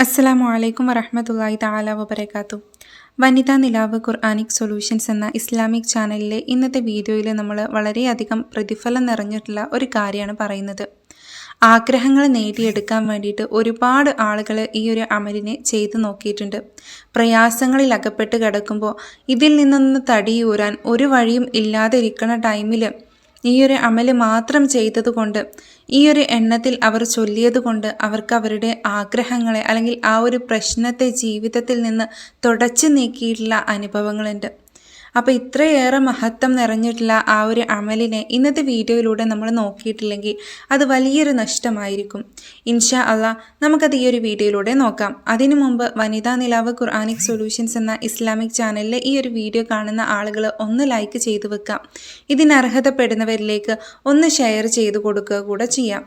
അസ്സലാമു അലൈക്കും വറഹ്മത്തുള്ളാഹി തആല വബറകാത്തു. വനിതാ നിലാവ് ഖുർആനിക് സൊല്യൂഷൻസ് എന്ന ഇസ്ലാമിക് ചാനലിലെ ഇന്നത്തെ വീഡിയോയിൽ നമ്മൾ വളരെയധികം പ്രതിഫലം നിറഞ്ഞിട്ടുള്ള ഒരു കാര്യമാണ് പറയുന്നത്. ആഗ്രഹങ്ങൾ നേടിയെടുക്കാൻ വേണ്ടിയിട്ട് ഒരുപാട് ആളുകൾ ഈ ഒരു അമലിനെ ചെയ്തു നോക്കിയിട്ടുണ്ട്. പ്രയാസങ്ങളിൽ അകപ്പെട്ട് കിടക്കുമ്പോൾ ഇതിൽ നിന്നൊന്ന് തടിയൂരാൻ ഒരു വഴിയും ഇല്ലാതെ ഇരിക്കുന്ന ടൈമിൽ ഈ ഒരു അമല് മാത്രം ചെയ്തതുകൊണ്ട്, ഈ ഒരു എണ്ണത്തിൽ അവർ ചൊല്ലിയതുകൊണ്ട് അവർക്ക് അവരുടെ ആഗ്രഹങ്ങളെ അല്ലെങ്കിൽ ആ ഒരു പ്രശ്നത്തെ ജീവിതത്തിൽ നിന്ന് തുടച്ചു നീക്കിയിട്ടുള്ള അനുഭവങ്ങളുണ്ട്. അപ്പോൾ ഇത്രയേറെ മഹത്വം നിറഞ്ഞിട്ടുള്ള ആ ഒരു അമലിനെ ഇന്നത്തെ വീഡിയോയിലൂടെ നമ്മൾ നോക്കിയിട്ടില്ലെങ്കിൽ അത് വലിയൊരു നഷ്ടമായിരിക്കും. ഇൻഷാ അള്ളാ നമുക്കത് ഈ ഒരു വീഡിയോയിലൂടെ നോക്കാം. അതിനു മുമ്പ് വനിതാ നിലാവ് ഖുർആനിക് സൊല്യൂഷൻസ് എന്ന ഇസ്ലാമിക് ചാനലിലെ ഈ ഒരു വീഡിയോ കാണുന്ന ആളുകൾ ഒന്ന് ലൈക്ക് ചെയ്തു വെക്കാം. ഇതിനർഹതപ്പെടുന്നവരിലേക്ക് ഒന്ന് ഷെയർ ചെയ്ത് കൊടുക്കുക കൂടെ ചെയ്യാം.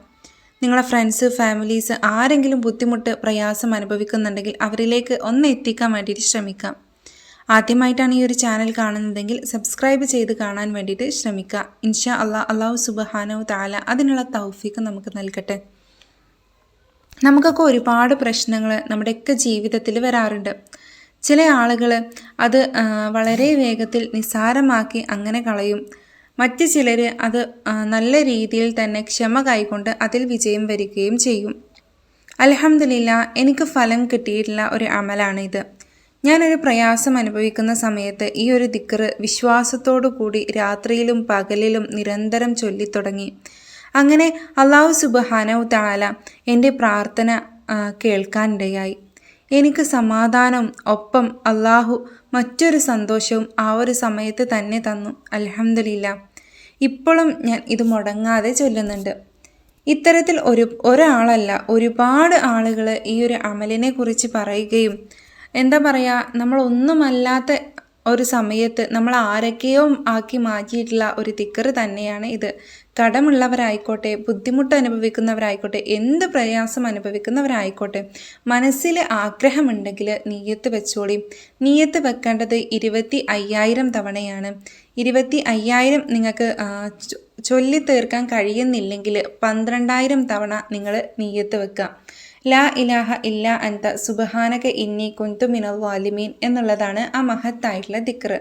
നിങ്ങളെ ഫ്രണ്ട്സ്, ഫാമിലീസ് ആരെങ്കിലും ബുദ്ധിമുട്ട്, പ്രയാസം അനുഭവിക്കുന്നുണ്ടെങ്കിൽ അവരിലേക്ക് ഒന്ന് എത്തിക്കാൻ വേണ്ടിയിട്ട് ശ്രമിക്കാം. ആദ്യമായിട്ടാണ് ഈ ഒരു ചാനൽ കാണുന്നതെങ്കിൽ സബ്സ്ക്രൈബ് ചെയ്ത് കാണാൻ വേണ്ടിയിട്ട് ശ്രമിക്കുക. ഇൻഷാ അള്ളാഹു സുബ്ഹാനഹു തആല അതിനുള്ള തൗഫീഖ് നമുക്ക് നൽകട്ടെ. നമുക്കൊക്കെ ഒരുപാട് പ്രശ്നങ്ങൾ നമ്മുടെയൊക്കെ ജീവിതത്തിൽ വരാറുണ്ട്. ചില ആളുകൾ അത് വളരെ വേഗത്തിൽ നിസ്സാരമാക്കി അങ്ങനെ കളയും. മറ്റ് ചിലർ അത് നല്ല രീതിയിൽ തന്നെ ക്ഷമ കൈകൊണ്ട് അതിൽ വിജയം വരികയും ചെയ്യും. അൽഹംദുലില്ലാ, എനിക്ക് ഫലം കിട്ടിയിട്ടുള്ള ഒരു അമലാണിത്. ഞാനൊരു പ്രയാസം അനുഭവിക്കുന്ന സമയത്ത് ഈ ഒരു ദിക്ർ വിശ്വാസത്തോടു കൂടി രാത്രിയിലും പകലിലും നിരന്തരം ചൊല്ലിത്തുടങ്ങി. അങ്ങനെ അല്ലാഹു സുബ്ഹാനഹു തആല എൻ്റെ പ്രാർത്ഥന കേൾക്കാനിടയായി. എനിക്ക് സമാധാനവും ഒപ്പം അല്ലാഹു മറ്റൊരു സന്തോഷവും ആ ഒരു സമയത്ത് തന്നെ തന്നു. അൽഹംദുലില്ലാ, ഇപ്പോഴും ഞാൻ ഇത് മുടങ്ങാതെ ചൊല്ലുന്നുണ്ട്. ഇത്തരത്തിൽ ഒരാളല്ല, ഒരുപാട് ആളുകൾ ഈ ഒരു അമലിനെ കുറിച്ച് പറയുകയും, എന്താ പറയുക, നമ്മളൊന്നുമല്ലാത്ത ഒരു സമയത്ത് നമ്മൾ ആരൊക്കെയോ ആക്കി മാറ്റിയിട്ടുള്ള ഒരു ദിക്ർ തന്നെയാണ് ഇത്. കടമുള്ളവരായിക്കോട്ടെ, ബുദ്ധിമുട്ട് അനുഭവിക്കുന്നവരായിക്കോട്ടെ, എന്ത് പ്രയാസം അനുഭവിക്കുന്നവരായിക്കോട്ടെ, മനസ്സിൽ ആഗ്രഹമുണ്ടെങ്കിൽ നീയത്ത് വെച്ചോളി. നീയത്ത് വെക്കേണ്ടത് 25,000 തവണയാണ്. 25,000 നിങ്ങൾക്ക് ചൊല്ലി തീർക്കാൻ കഴിയുന്നില്ലെങ്കിൽ 12,000 തവണ നിങ്ങൾ നീയത്ത് വെക്കുക. ലാ ഇലാഹ ഇല്ലാ അൻത സുബ്ഹാനക ഇന്നി കുന്തു മിനൽ ളാലിമീൻ എന്നുള്ളതാണ് ആ മഹത്തായിട്ടുള്ള ദിക്ർ.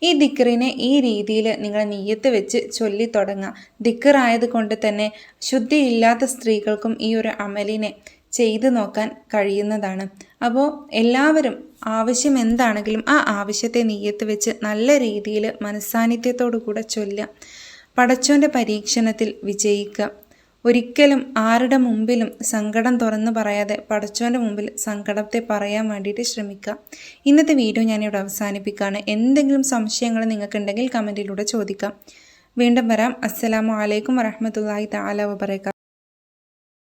ഈ ദിക്റിനെ ഈ രീതിയിൽ നിങ്ങൾ നിയ്യത്ത് വെച്ച് ചൊല്ലി തുടങ്ങുക. ദിക്ർ ആയതുകൊണ്ട് തന്നെ ശുദ്ധിയില്ലാത്ത സ്ത്രീകൾക്കും ഈ ഒരു അമലിനെ ചെയ്തു നോക്കാൻ കഴിയുന്നതാണ്. അപ്പോൾ എല്ലാവരും ആവശ്യം എന്താണെങ്കിലും ആ ആവശ്യത്തെ നിയ്യത്ത് വെച്ച് നല്ല രീതിയിൽ മനസ്സാന്നിധ്യത്തോടു കൂടെ ചൊല്ലുക. പടച്ചോൻ്റെ പരീക്ഷണത്തിൽ വിജയിക്കുക. ഒരിക്കലും ആരുടെ മുമ്പിലും സങ്കടം തുറന്ന് പറയാതെ പടച്ചോൻ്റെ മുമ്പിൽ സങ്കടത്തെ പറയാൻ വേണ്ടിയിട്ട് ശ്രമിക്കുക. ഇന്നത്തെ വീഡിയോ ഞാനിവിടെ അവസാനിപ്പിക്കുകയാണ്. എന്തെങ്കിലും സംശയങ്ങൾ നിങ്ങൾക്കുണ്ടെങ്കിൽ കമൻറ്റിലൂടെ ചോദിക്കാം. വീണ്ടും വരാം. അസ്സലാമു അലൈക്കും വറഹ്മത്തുള്ളാഹി തആല വബറകാതുഹു.